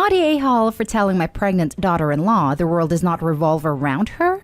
I the a-hole for telling my pregnant daughter-in-law the world does not revolve around her?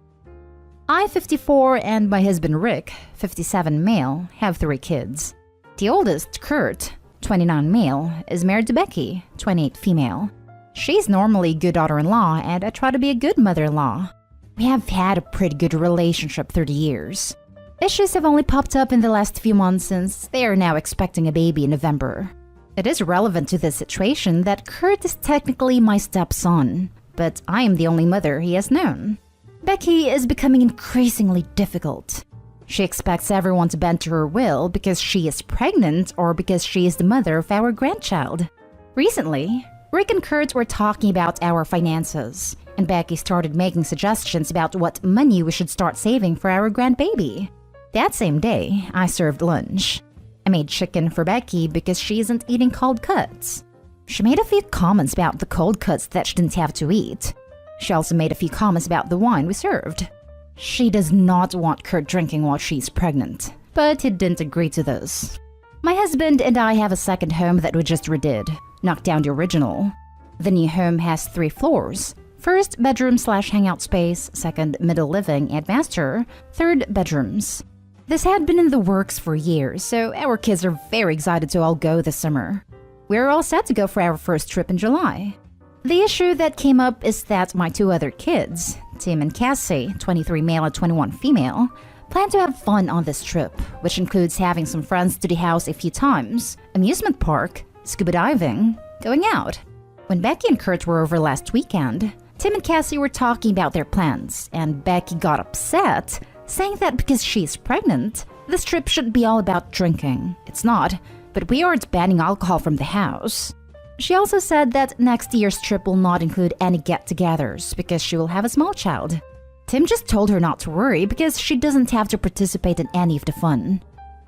I, 54, and my husband Rick, 57 male, have 3 kids. The oldest, Kurt, 29 male, is married to Becky, 28 female. She's normally a good daughter-in-law, and I try to be a good mother-in-law. We have had a pretty good relationship through the years. Issues have only popped up in the last few months since they are now expecting a baby in November. It is relevant to this situation that Kurt is technically my stepson, but I am the only mother he has known. Becky is becoming increasingly difficult. She expects everyone to bend to her will because she is pregnant or because she is the mother of our grandchild. Recently, Rick and Kurt were talking about our finances, and Becky started making suggestions about what money we should start saving for our grandbaby. That same day, I served lunch. I made chicken for Becky because she isn't eating cold cuts. She made a few comments about the cold cuts that she didn't have to eat. She also made a few comments about the wine we served. She does not want Kurt drinking while she's pregnant, but he didn't agree to this. My husband and I have a second home that we just redid, knocked down the original. The new home has 3 floors. First, bedroom/hangout space, second, middle living and master, third, bedrooms. This had been in the works for years, so our kids are very excited to all go this summer. We're all set to go for our first trip in July. The issue that came up is that my 2 other kids, Tim and Cassie, 23 male and 21 female, plan to have fun on this trip, which includes having some friends to the house a few times, amusement park, scuba diving, going out. When Becky and Kurt were over last weekend, Tim and Cassie were talking about their plans, and Becky got upset, saying that because she's pregnant, this trip should be all about drinking. It's not, but we aren't banning alcohol from the house. She also said that next year's trip will not include any get-togethers because she will have a small child. Tim just told her not to worry because she doesn't have to participate in any of the fun.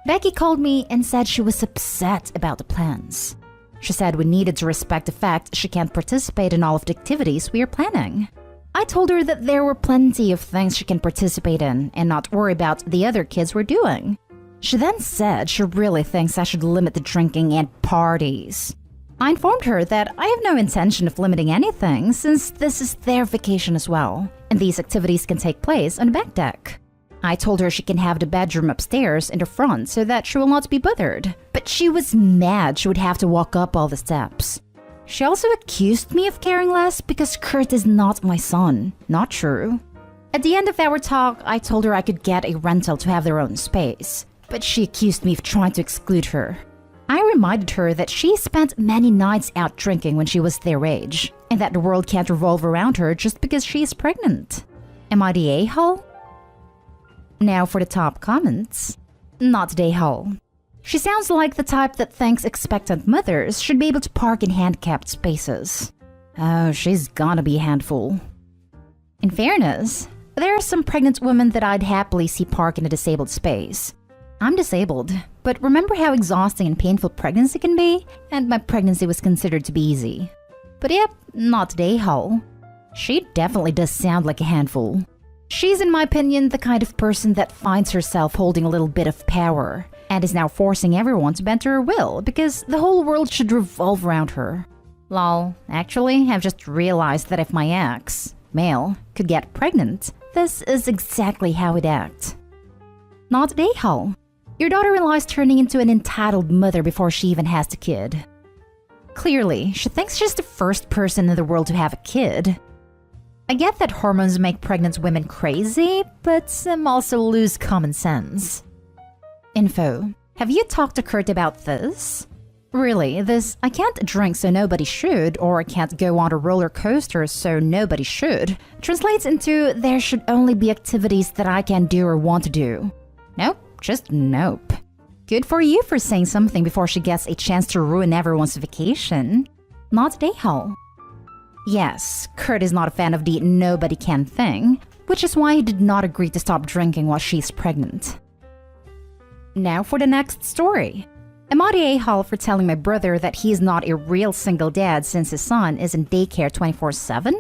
Becky called me and said she was upset about the plans. She said we needed to respect the fact she can't participate in all of the activities we are planning. I told her that there were plenty of things she can participate in and not worry about the other kids were doing. She then said she really thinks I should limit the drinking and parties. I informed her that I have no intention of limiting anything since this is their vacation as well, and these activities can take place on the back deck. I told her she can have the bedroom upstairs in the front so that she will not be bothered, but she was mad she would have to walk up all the steps. She also accused me of caring less because Kurt is not my son. Not true. At the end of our talk, I told her I could get a rental to have their own space, but she accused me of trying to exclude her. I reminded her that she spent many nights out drinking when she was their age, and that the world can't revolve around her just because she is pregnant. Am I the a-hole? Now for the top comments. Not the a-hole. She sounds like the type that thinks expectant mothers should be able to park in handicapped spaces. Oh, she's gonna be a handful. In fairness, there are some pregnant women that I'd happily see park in a disabled space. I'm disabled, but remember how exhausting and painful pregnancy can be? And my pregnancy was considered to be easy. But yep, not the a-hole. She definitely does sound like a handful. She's, in my opinion, the kind of person that finds herself holding a little bit of power and is now forcing everyone to bend to her will because the whole world should revolve around her. Lol, actually, I've just realized that if my ex, male, could get pregnant, this is exactly how he'd act. Not the a-hole. Your daughter-in-law is turning into an entitled mother before she even has the kid. Clearly, she thinks she's the first person in the world to have a kid. I get that hormones make pregnant women crazy, but some also lose common sense. Info. Have you talked to Kurt about this? Really, this I can't drink so nobody should, or I can't go on a roller coaster so nobody should, translates into there should only be activities that I can do or want to do. Nope, just nope. Good for you for saying something before she gets a chance to ruin everyone's vacation. Not the a-hole. Yes, Kurt is not a fan of the nobody can thing, which is why he did not agree to stop drinking while she's pregnant. Now for the next story. Am I the a-hole for telling my brother that he is not a real single dad since his son is in daycare 24/7?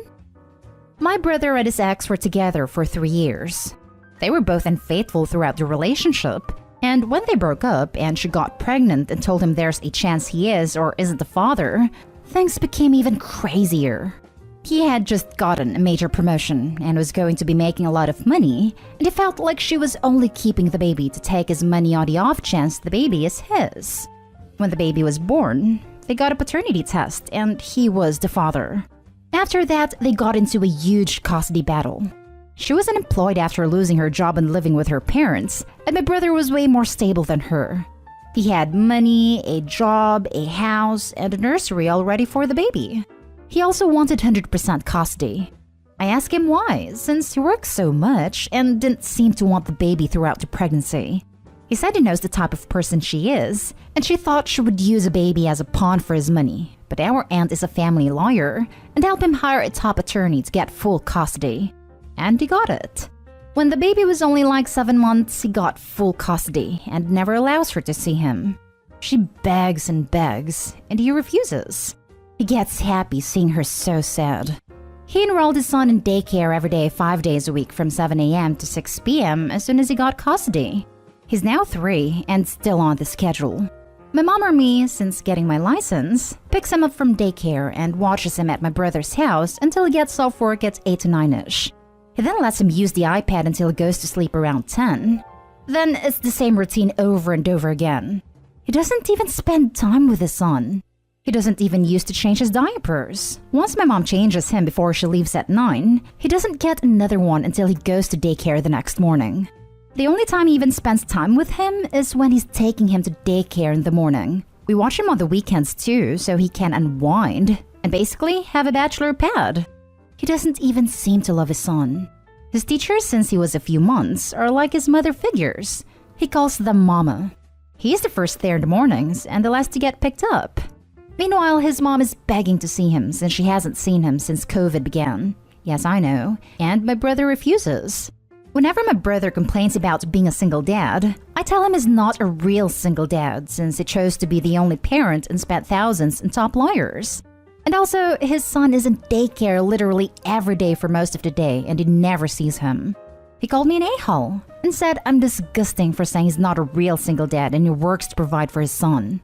My brother and his ex were together for 3 years. They were both unfaithful throughout the relationship, and when they broke up and she got pregnant and told him there's a chance he is or isn't the father, things became even crazier. He had just gotten a major promotion and was going to be making a lot of money, and he felt like she was only keeping the baby to take his money on the off chance the baby is his. When the baby was born, they got a paternity test and he was the father. After that, they got into a huge custody battle. She was unemployed after losing her job and living with her parents, and my brother was way more stable than her. He had money, a job, a house, and a nursery all ready for the baby. He also wanted 100% custody. I asked him why, since he works so much and didn't seem to want the baby throughout the pregnancy. He said he knows the type of person she is, and she thought she would use a baby as a pawn for his money. But our aunt is a family lawyer and helped him hire a top attorney to get full custody. And he got it. When the baby was only like 7 months, he got full custody and never allows her to see him. She begs and begs, and he refuses. He gets happy seeing her so sad. He enrolled his son in daycare every day 5 days a week from 7 a.m. to 6 p.m. as soon as he got custody. He's now 3 and still on the schedule. My mom or me, since getting my license, picks him up from daycare and watches him at my brother's house until he gets off work at 8 to 9-ish. He then lets him use the iPad until he goes to sleep around 10. Then it's the same routine over and over again. He doesn't even spend time with his son. He doesn't even use to change his diapers. Once my mom changes him before she leaves at 9, he doesn't get another one until he goes to daycare the next morning. The only time he even spends time with him is when he's taking him to daycare in the morning. We watch him on the weekends too, so he can unwind and basically have a bachelor pad. He doesn't even seem to love his son. His teachers, since he was a few months, are like his mother figures. He calls them mama. He is the first there in the mornings and the last to get picked up. Meanwhile, his mom is begging to see him since she hasn't seen him since COVID began. Yes, I know. And my brother refuses. Whenever my brother complains about being a single dad, I tell him he's not a real single dad since he chose to be the only parent and spent thousands on top lawyers. And also, his son is in daycare literally every day for most of the day and he never sees him. He called me an a-hole and said I'm disgusting for saying he's not a real single dad and he works to provide for his son.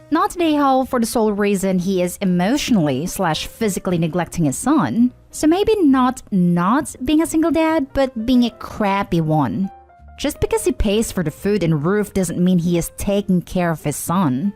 Not an a-hole for the sole reason he is emotionally/physically neglecting his son. So maybe not being a single dad, but being a crappy one. Just because he pays for the food and roof doesn't mean he is taking care of his son.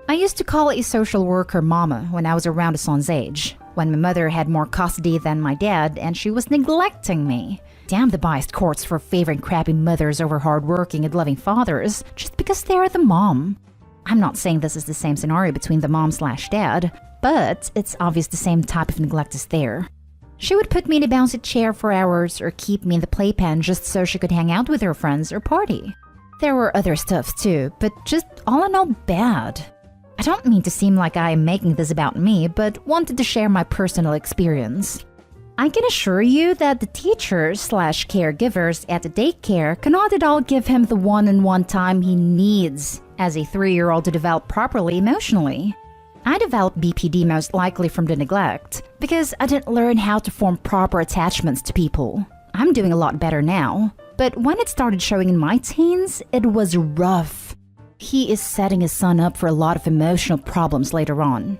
I used to call a social worker mama when I was around his son's age, when my mother had more custody than my dad and she was neglecting me. Damn the biased courts for favoring crappy mothers over hardworking and loving fathers just because they're the mom. I'm not saying this is the same scenario between the mom/dad, but it's obvious the same type of neglect is there. She would put me in a bouncy chair for hours or keep me in the playpen just so she could hang out with her friends or party. There were other stuff too, but just all in all bad. I don't mean to seem like I am making this about me, but wanted to share my personal experience. I can assure you that the teachers/caregivers at the daycare cannot at all give him the one-on-one time he needs as a 3-year-old to develop properly emotionally. I developed BPD most likely from the neglect because I didn't learn how to form proper attachments to people. I'm doing a lot better now, but when it started showing in my teens, it was rough. He is setting his son up for a lot of emotional problems later on.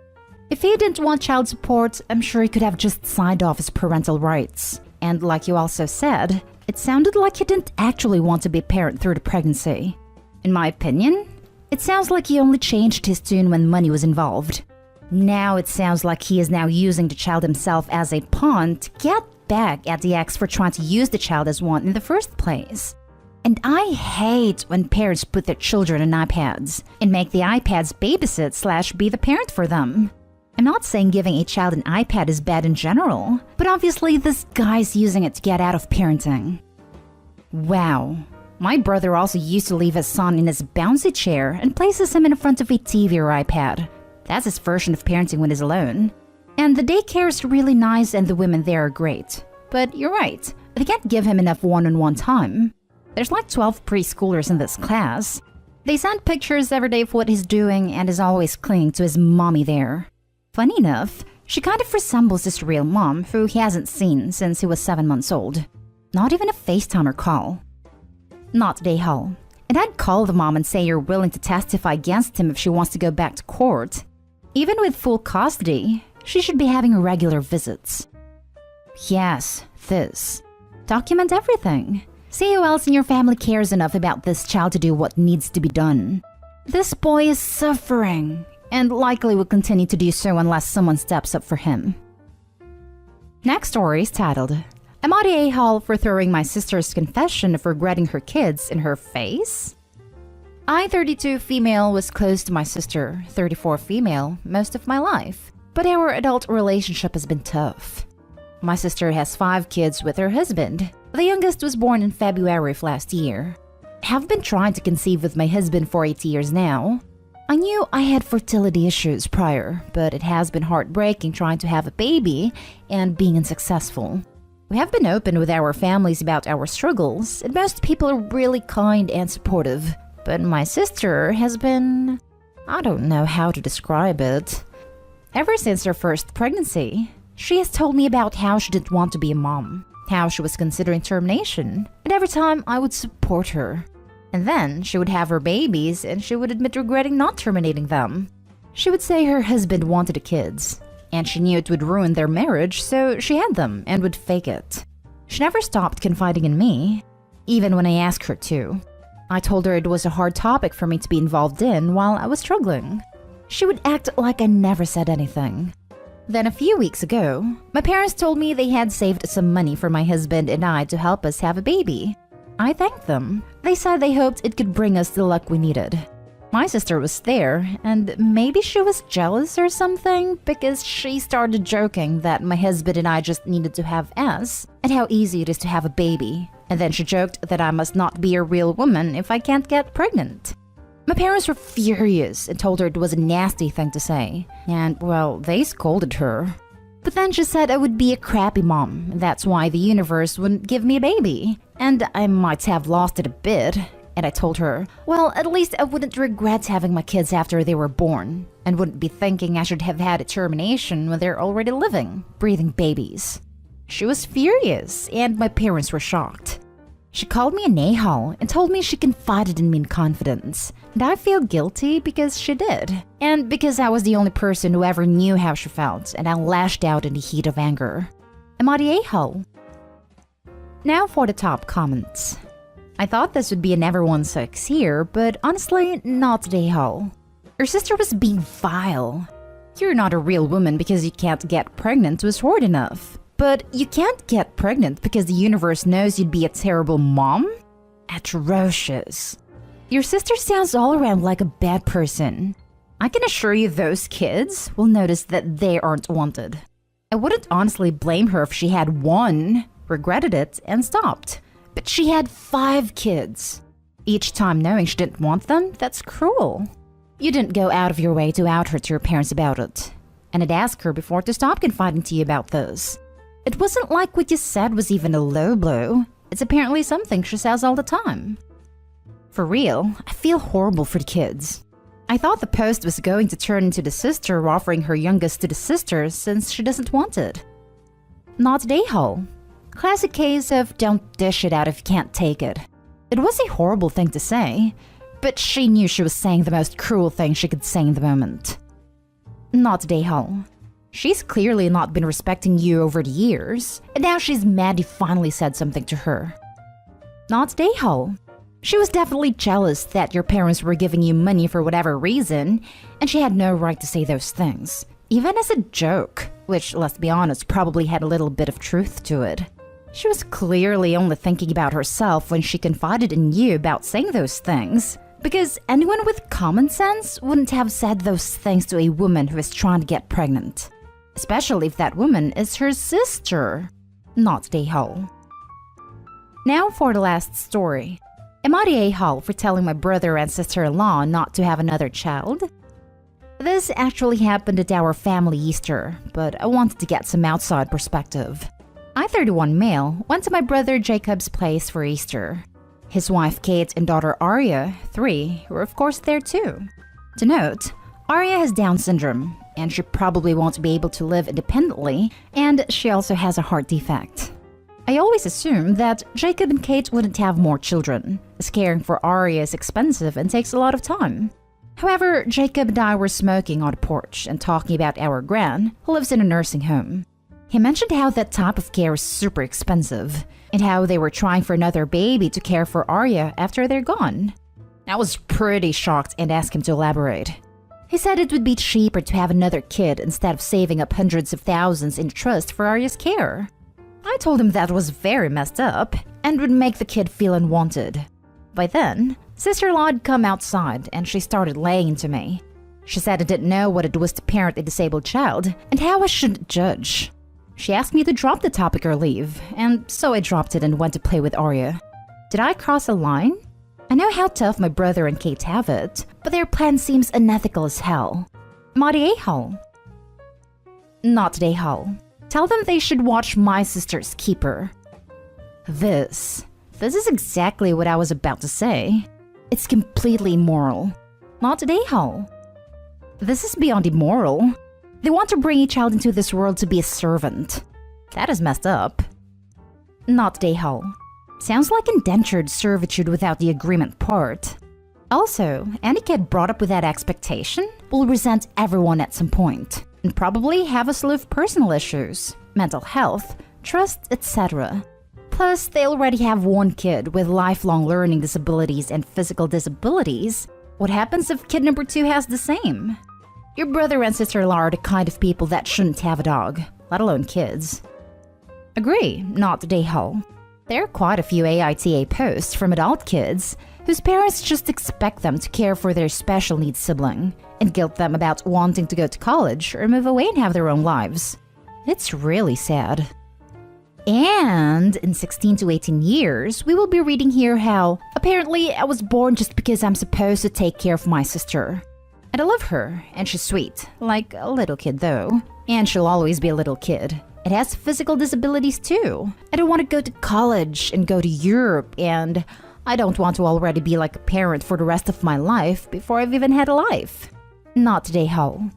If he didn't want child support, I'm sure he could have just signed off his parental rights. And like you also said, it sounded like he didn't actually want to be a parent through the pregnancy. In my opinion, it sounds like he only changed his tune when money was involved. Now it sounds like he is now using the child himself as a pawn to get back at the ex for trying to use the child as one in the first place. And I hate when parents put their children on iPads and make the iPads babysit/be the parent for them. I'm not saying giving a child an iPad is bad in general, but obviously this guy's using it to get out of parenting. Wow. My brother also used to leave his son in his bouncy chair and places him in front of a TV or iPad. That's his version of parenting when he's alone. And the daycare is really nice and the women there are great. But you're right, they can't give him enough one-on-one time. There's like 12 preschoolers in this class. They send pictures every day of what he's doing and is always clinging to his mommy there. Funny enough, she kind of resembles his real mom who he hasn't seen since he was 7 months old. Not even a FaceTime or call. Not a-hole. And I'd call the mom and say you're willing to testify against him if she wants to go back to court. Even with full custody, she should be having regular visits. Yes, this. Document everything. See who else in your family cares enough about this child to do what needs to be done. This boy is suffering, and likely will continue to do so unless someone steps up for him. Next story is titled, Am I the a-hole for throwing my sister's confession of regretting her kids in her face? I, 32 female, was close to my sister, 34 female, most of my life. But our adult relationship has been tough. My sister has 5 kids with her husband. The youngest was born in February of last year. I have been trying to conceive with my husband for 8 years now. I knew I had fertility issues prior, but it has been heartbreaking trying to have a baby and being unsuccessful. We have been open with our families about our struggles, and most people are really kind and supportive. But my sister has been... I don't know how to describe it. Ever since her first pregnancy, she has told me about how she didn't want to be a mom, how she was considering termination, and every time I would support her. And then she would have her babies and she would admit regretting not terminating them. She would say her husband wanted the kids, and she knew it would ruin their marriage, so she had them and would fake it. She never stopped confiding in me, even when I asked her to. I told her it was a hard topic for me to be involved in while I was struggling. She would act like I never said anything. Then a few weeks ago, my parents told me they had saved some money for my husband and I to help us have a baby. I thanked them. They said they hoped it could bring us the luck we needed. My sister was there, and maybe she was jealous or something because she started joking that my husband and I just needed to have us and how easy it is to have a baby. And then she joked that I must not be a real woman if I can't get pregnant. My parents were furious and told her it was a nasty thing to say. And, well, they scolded her. But then she said I would be a crappy mom, and that's why the universe wouldn't give me a baby. And I might have lost it a bit. And I told her, well, at least I wouldn't regret having my kids after they were born, and wouldn't be thinking I should have had a termination when they're already living, breathing babies. She was furious, and my parents were shocked. She called me an a-hole and told me she confided in me in confidence, and I feel guilty because she did, and because I was the only person who ever knew how she felt, and I lashed out in the heat of anger. Am I the a-hole? Now for the top comments. I thought this would be an everyone sucks here, but honestly, not the a-hole. Your sister was being vile. You're not a real woman because you can't get pregnant was hard enough. But you can't get pregnant because the universe knows you'd be a terrible mom? Atrocious. Your sister sounds all around like a bad person. I can assure you those kids will notice that they aren't wanted. I wouldn't honestly blame her if she had 1, regretted it, and stopped. But she had 5 kids. Each time knowing she didn't want them, that's cruel. You didn't go out of your way to out her to your parents about it. And I'd ask her before to stop confiding to you about this. It wasn't like what you said was even a low blow. It's apparently something she says all the time. For real, I feel horrible for the kids. I thought the post was going to turn into the sister offering her youngest to the sister since she doesn't want it. Not the a-hole. Classic case of don't dish it out if you can't take it. It was a horrible thing to say, but she knew she was saying the most cruel thing she could say in the moment. Not the a-hole. She's clearly not been respecting you over the years, and now she's mad you finally said something to her. Not the a-hole. She was definitely jealous that your parents were giving you money for whatever reason, and she had no right to say those things, even as a joke, which, let's be honest, probably had a little bit of truth to it. She was clearly only thinking about herself when she confided in you about saying those things, because anyone with common sense wouldn't have said those things to a woman who is trying to get pregnant. Especially if that woman is her sister, not the a-hole. Now for the last story. Am I the a-hole for telling my brother and sister-in-law not to have another child? This actually happened at our family Easter, but I wanted to get some outside perspective. I, 31 male, went to my brother Jacob's place for Easter. His wife Kate and daughter Aria, 3, were of course there too. To note, Aria has Down syndrome, and she probably won't be able to live independently, and she also has a heart defect. I always assumed that Jacob and Kate wouldn't have more children, as caring for Aria is expensive and takes a lot of time. However, Jacob and I were smoking on the porch and talking about our gran, who lives in a nursing home. He mentioned how that type of care is super expensive, and how they were trying for another baby to care for Arya after they're gone. I was pretty shocked and asked him to elaborate. He said it would be cheaper to have another kid instead of saving up hundreds of thousands in trust for Arya's care. I told him that was very messed up and would make the kid feel unwanted. By then, sister-in-law had come outside and she started laying into me. She said I didn't know what it was to parent a disabled child and how I shouldn't judge. She asked me to drop the topic or leave, and so I dropped it and went to play with Arya. Did I cross a line? I know how tough my brother and Kate have it, but their plan seems unethical as hell. Madi a-hole. Not the a-hole. Tell them they should watch My Sister's Keeper. This is exactly what I was about to say. It's completely immoral. Not the a-hole. This is beyond immoral. They want to bring a child into this world to be a servant. That is messed up. Not the a-hole. Sounds like indentured servitude without the agreement part. Also, any kid brought up with that expectation will resent everyone at some point, and probably have a slew of personal issues, mental health, trust, etc. Plus, they already have one kid with lifelong learning disabilities and physical disabilities. What happens if kid number 2 has the same? Your brother and sister-in-law are the kind of people that shouldn't have a dog, let alone kids. Agree, not the a-hole. There are quite a few AITA posts from adult kids whose parents just expect them to care for their special needs sibling and guilt them about wanting to go to college or move away and have their own lives. It's really sad. And in 16 to 18 years, we will be reading here how apparently I was born just because I'm supposed to take care of my sister. And I love her, and she's sweet, like a little kid though, and she'll always be a little kid. It has physical disabilities too. I don't want to go to college and go to Europe, and I don't want to already be like a parent for the rest of my life before I've even had a life. Not today, Hull.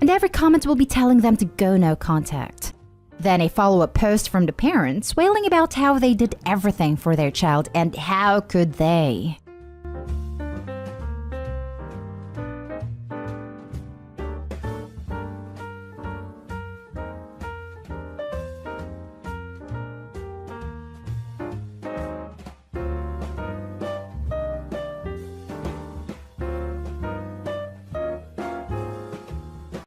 And every comment will be telling them to go no contact. Then a follow-up post from the parents wailing about how they did everything for their child and how could they.